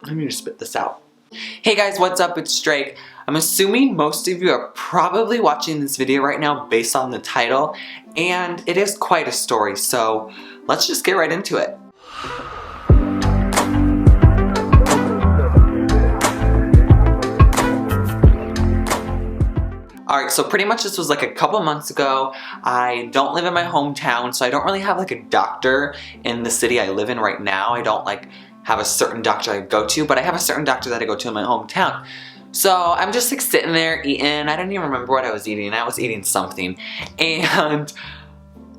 I need to spit this out. Hey guys, what's up? It's Drake. I'm assuming most of you are probably watching this video right now based on the title, and it is quite a story, so let's just get right into it. Alright, so pretty much this was like a couple months ago. I don't live in my hometown, so I don't really have like a doctor in the city I live in right now. I don't like have a certain doctor I go to, but I have a certain doctor that I go to in my hometown. So I'm just like sitting there eating. I didn't even remember what I was eating. I was eating something. And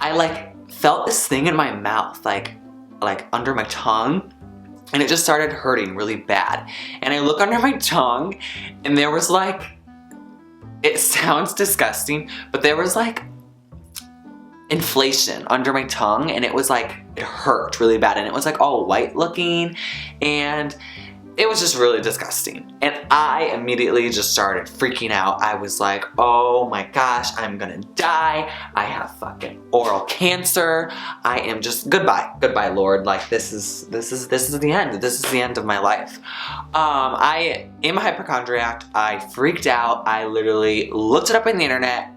I like felt this thing in my mouth, like under my tongue. And it just started hurting really bad. And I look under my tongue and there was like, it sounds disgusting, but there was like inflation under my tongue, and it was like, it hurt really bad, and it was like all white looking, and it was just really disgusting. And I immediately just started freaking out. I was like, oh my gosh, I'm gonna die. I have fucking oral cancer. I am just, goodbye Lord. Like this is the end. This is the end of my life. I am a hypochondriac. I freaked out. I literally looked it up on the internet,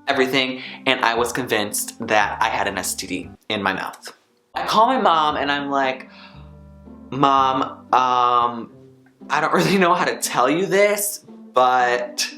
everything, and I was convinced that I had an STD in my mouth. I call my mom and I'm like, Mom, I don't really know how to tell you this, but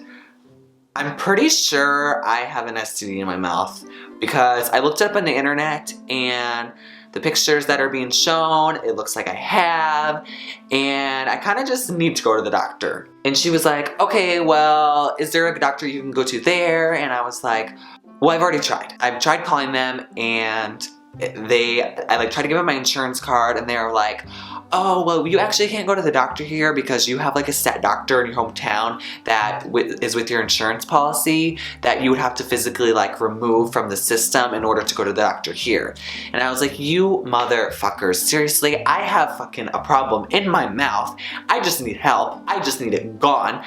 I'm pretty sure I have an STD in my mouth because I looked it up on the internet and the pictures that are being shown, it looks like I have, and I kind of just need to go to the doctor. And she was like, okay, well, is there a doctor you can go to there? And I was like, well, I've already tried. I've tried calling them, and I like tried to give them my insurance card, and they were like, oh, well, you actually can't go to the doctor here because you have like a set doctor in your hometown that is with your insurance policy that you would have to physically like remove from the system in order to go to the doctor here. And I was like, you motherfuckers, seriously, I have fucking a problem in my mouth. I just need help. I just need it gone.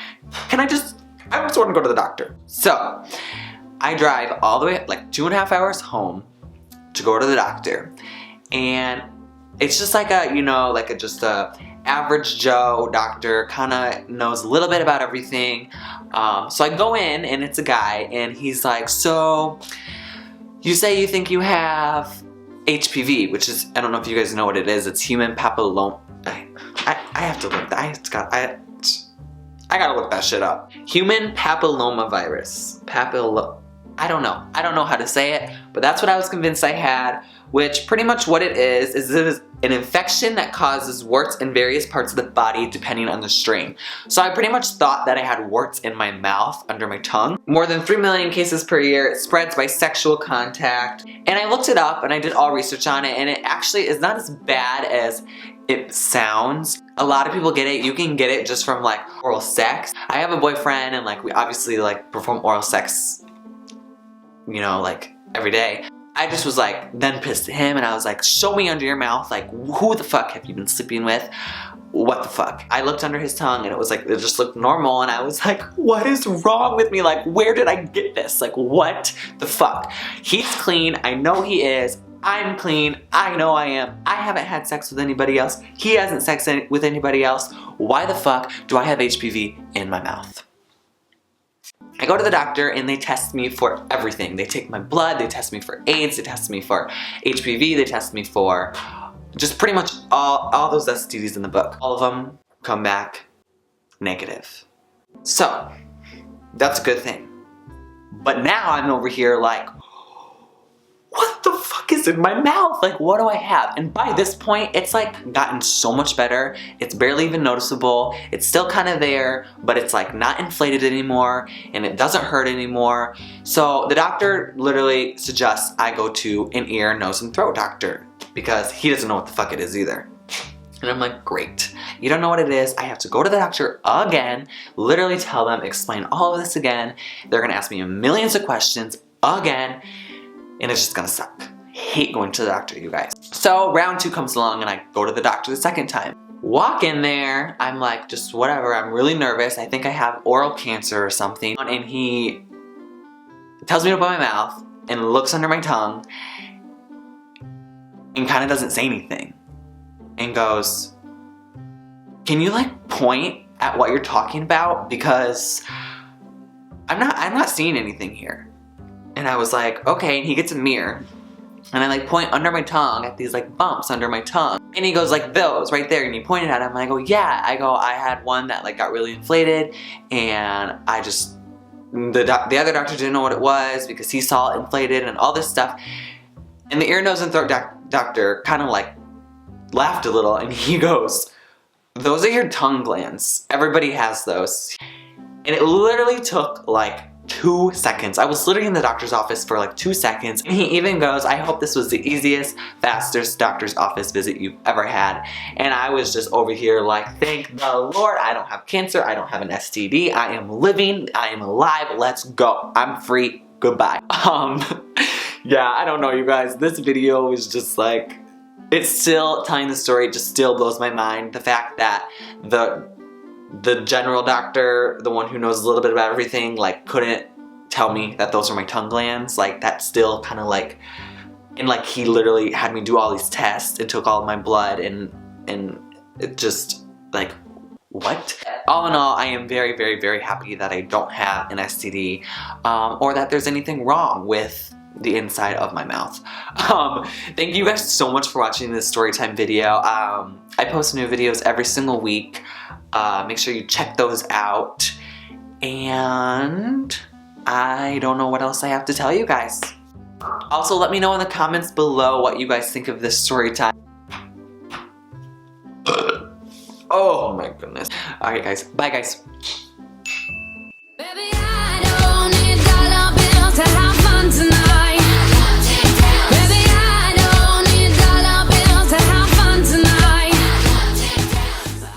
I just want to go to the doctor. So I drive all the way like 2.5 hours home to go to the doctor, and it's just like a, you know, like just a average Joe doctor, kind of knows a little bit about everything. So I go in and it's a guy and he's like, so you say you think you have HPV, which is, I don't know if you guys know what it is. It's human papilloma. I have to look that. I gotta look that shit up. Human papilloma virus. I don't know how to say it, but that's what I was convinced I had, which pretty much what it is an infection that causes warts in various parts of the body depending on the strain. So I pretty much thought that I had warts in my mouth, under my tongue. More than 3 million cases per year. It spreads by sexual contact. And I looked it up and I did all research on it, and it actually is not as bad as it sounds. A lot of people get it. You can get it just from like oral sex. I have a boyfriend and like we obviously like perform oral sex, you know, like every day. I just was like then pissed at him, and I was like, show me under your mouth, like who the fuck have you been sleeping with? What the fuck? I looked under his tongue and it was like, it just looked normal, and I was like, what is wrong with me? Like, where did I get this? Like, what the fuck? He's clean, I know he is. I'm clean, I know I am. I haven't had sex with anybody else. He hasn't sex with anybody else. Why the fuck do I have HPV in my mouth? I go to the doctor and they test me for everything. They take my blood, they test me for AIDS, they test me for HPV, they test me for just pretty much all those STDs in the book. All of them come back negative. So, that's a good thing. But now I'm over here like, what the fuck is in my mouth? Like, what do I have? And by this point, it's like gotten so much better. It's barely even noticeable. It's still kind of there, but it's like not inflated anymore, and it doesn't hurt anymore. So the doctor literally suggests I go to an ear, nose, and throat doctor because he doesn't know what the fuck it is either. And I'm like, great. You don't know what it is. I have to go to the doctor again, literally tell them, explain all of this again. They're gonna ask me millions of questions again, and it's just gonna suck. I hate going to the doctor, you guys. So round 2 comes along and I go to the doctor the second time. Walk in there, I'm like, just whatever, I'm really nervous. I think I have oral cancer or something. And he tells me to open my mouth and looks under my tongue and kind of doesn't say anything. And goes, can you like point at what you're talking about? Because I'm not seeing anything here. And I was like, okay, and he gets a mirror. And I like point under my tongue at these like bumps under my tongue. And he goes like those right there, and he pointed at them. I go, yeah. I had one that like got really inflated, and I just, the other doctor didn't know what it was because he saw it inflated and all this stuff. And the ear, nose, and throat doctor kind of like laughed a little, and he goes, those are your tongue glands. Everybody has those. And it literally took like 2 seconds. I was literally in the doctor's office for like 2 seconds, and he even goes, I hope this was the easiest, fastest doctor's office visit you've ever had. And I was just over here like, thank the Lord, I don't have cancer, I don't have an STD, I am living, I am alive, let's go. I'm free, goodbye. Yeah, I don't know, you guys, this video was just like, it's still telling the story, it just still blows my mind. The fact that the general doctor, the one who knows a little bit about everything, like couldn't tell me that those are my tongue glands. Like that's still kind of like, and like he literally had me do all these tests and took all of my blood, and it just like, what? All in all, I am very, very, very happy that I don't have an STD, or that there's anything wrong with the inside of my mouth. Thank you guys so much for watching this storytime video. I post new videos every single week. Make sure you check those out. And I don't know what else I have to tell you guys. Also, let me know in the comments below what you guys think of this story time. Oh my goodness. Alright guys, bye guys.